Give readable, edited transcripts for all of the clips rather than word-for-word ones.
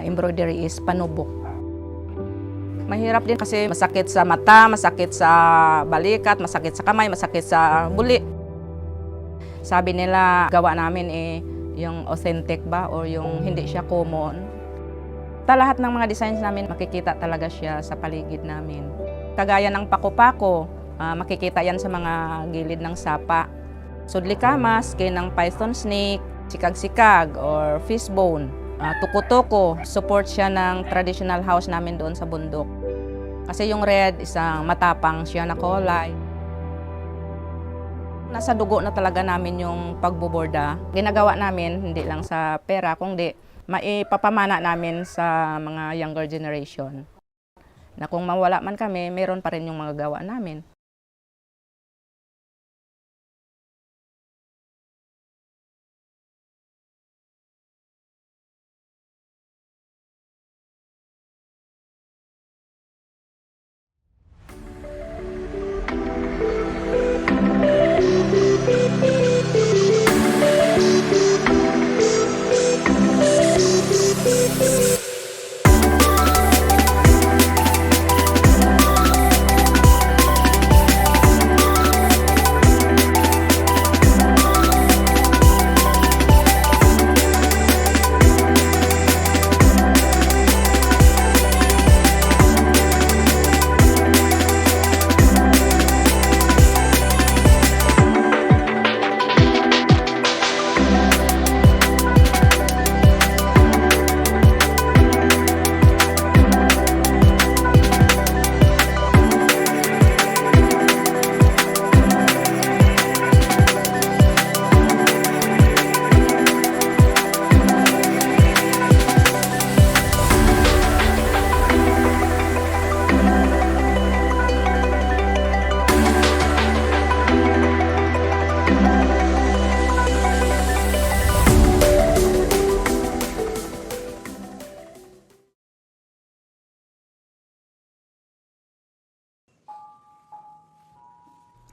embroidery is panubok. Mahirap din kasi masakit sa mata, masakit sa balikat, masakit sa kamay, masakit sa buli. Sabi nila, gawa namin yung authentic ba or yung hindi siya common. Lahat ng mga designs namin, makikita talaga siya sa paligid namin. Kagaya ng pako-pako, makikita yan sa mga gilid ng sapa. Sudlikamas, ng python snake, sikag-sikag or fishbone. Tuko-tuko, support siya ng traditional house namin doon sa bundok. Kasi yung red, isang matapang siya na kulay. Nasa dugo na talaga namin yung pagbuborda. Ginagawa namin, hindi lang sa pera, kundi maipapamana namin sa mga younger generation. Na kung mawala man kami, meron pa rin yung mga gawa namin.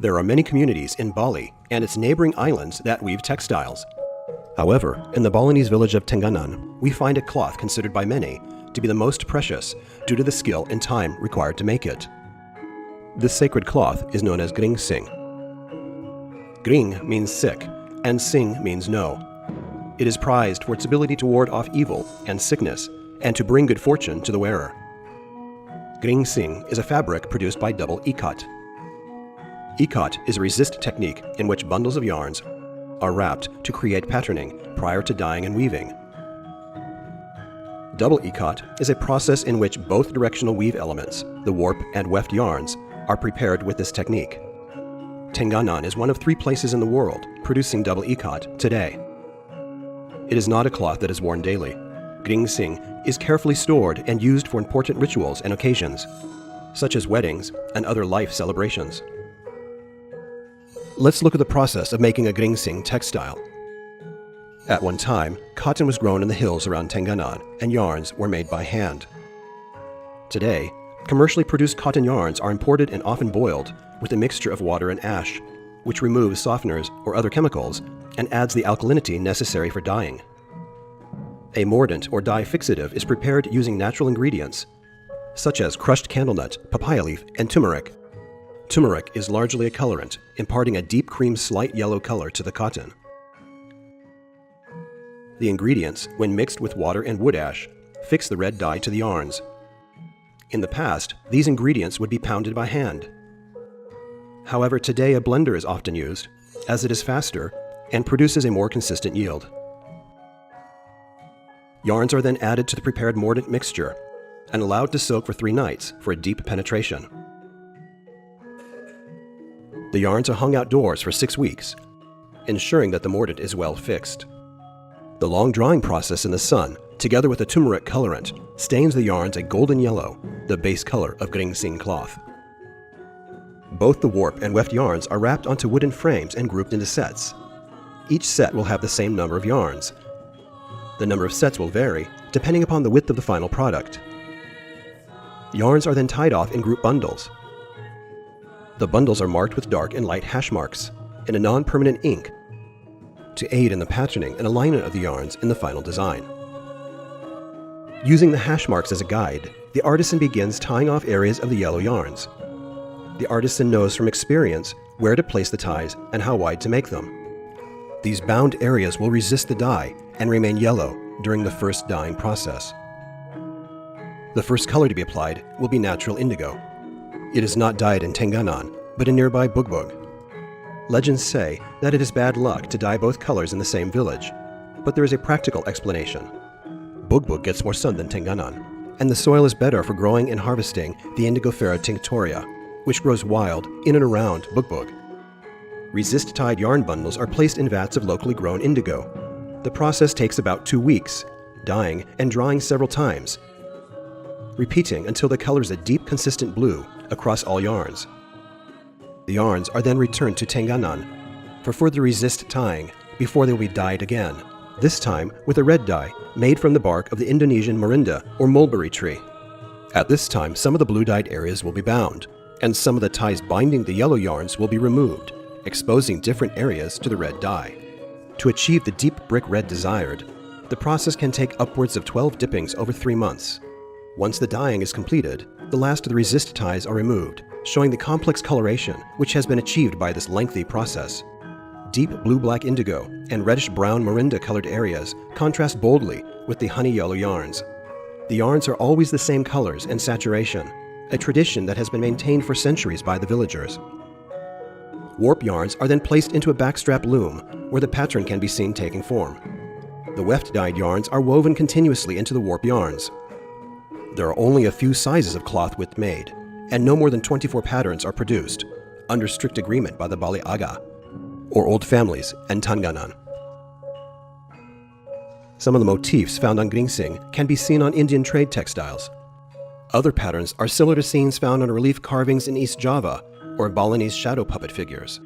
There are many communities in Bali and its neighboring islands that weave textiles. However, in the Balinese village of Tenganan, we find a cloth considered by many to be the most precious due to the skill and time required to make it. This sacred cloth is known as gring singh. Gring means sick, and singh means no. It is prized for its ability to ward off evil and sickness, and to bring good fortune to the wearer. Gring singh is a fabric produced by double ikat. Ikat is a resist technique in which bundles of yarns are wrapped to create patterning prior to dyeing and weaving. Double ikat is a process in which both directional weave elements, the warp and weft yarns, are prepared with this technique. Tenganan is one of 3 places in the world producing double ikat today. It is not a cloth that is worn daily. Gring singh is carefully stored and used for important rituals and occasions, such as weddings and other life celebrations. Let's look at the process of making a gring singh textile. At one time, cotton was grown in the hills around Tenganan, and yarns were made by hand. Today, commercially produced cotton yarns are imported and often boiled with a mixture of water and ash, which removes softeners or other chemicals and adds the alkalinity necessary for dyeing. A mordant or dye fixative is prepared using natural ingredients, such as crushed candlenut, papaya leaf, and turmeric. Turmeric is largely a colorant, imparting a deep cream slight yellow color to the cotton. The ingredients, when mixed with water and wood ash, fix the red dye to the yarns. In the past, these ingredients would be pounded by hand. However, today a blender is often used, as it is faster and produces a more consistent yield. Yarns are then added to the prepared mordant mixture and allowed to soak for 3 nights for a deep penetration. The yarns are hung outdoors for 6 weeks, ensuring that the mordant is well fixed. The long drying process in the sun, together with the turmeric colorant, stains the yarns a golden yellow, the base color of gring singh cloth. Both the warp and weft yarns are wrapped onto wooden frames and grouped into sets. Each set will have the same number of yarns. The number of sets will vary, depending upon the width of the final product. Yarns are then tied off in group bundles. The bundles are marked with dark and light hash marks in a non-permanent ink to aid in the patterning and alignment of the yarns in the final design. Using the hash marks as a guide, the artisan begins tying off areas of the yellow yarns. The artisan knows from experience where to place the ties and how wide to make them. These bound areas will resist the dye and remain yellow during the first dyeing process. The first color to be applied will be natural indigo. It is not dyed in Tenganan, but in nearby Bugbog. Legends say that it is bad luck to dye both colors in the same village, but there is a practical explanation. Bugbog gets more sun than Tenganan, and the soil is better for growing and harvesting the Indigofera tinctoria, which grows wild in and around Bugbog. Resist-tied yarn bundles are placed in vats of locally grown indigo. The process takes about 2 weeks, dyeing and drying several times, repeating until the color is a deep, consistent blue across all yarns. The yarns are then returned to Tenganan for further resist tying before they will be dyed again, this time with a red dye made from the bark of the Indonesian morinda or mulberry tree. At this time, some of the blue-dyed areas will be bound, and some of the ties binding the yellow yarns will be removed, exposing different areas to the red dye. To achieve the deep brick red desired, the process can take upwards of 12 dippings over 3 months. Once the dyeing is completed, the last of the resist ties are removed, showing the complex coloration which has been achieved by this lengthy process. Deep blue-black indigo and reddish-brown morinda-colored areas contrast boldly with the honey-yellow yarns. The yarns are always the same colors and saturation, a tradition that has been maintained for centuries by the villagers. Warp yarns are then placed into a backstrap loom where the pattern can be seen taking form. The weft-dyed yarns are woven continuously into the warp yarns. There are only a few sizes of cloth width made, and no more than 24 patterns are produced, under strict agreement by the Bali Aga, or old families, and Tanganan. Some of the motifs found on Gringsing can be seen on Indian trade textiles. Other patterns are similar to scenes found on relief carvings in East Java or Balinese shadow puppet figures.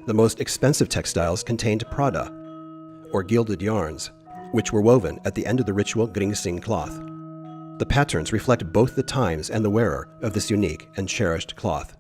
The most expensive textiles contained prada, or gilded yarns, which were woven at the end of the ritual Gringsing cloth. The patterns reflect both the times and the wearer of this unique and cherished cloth.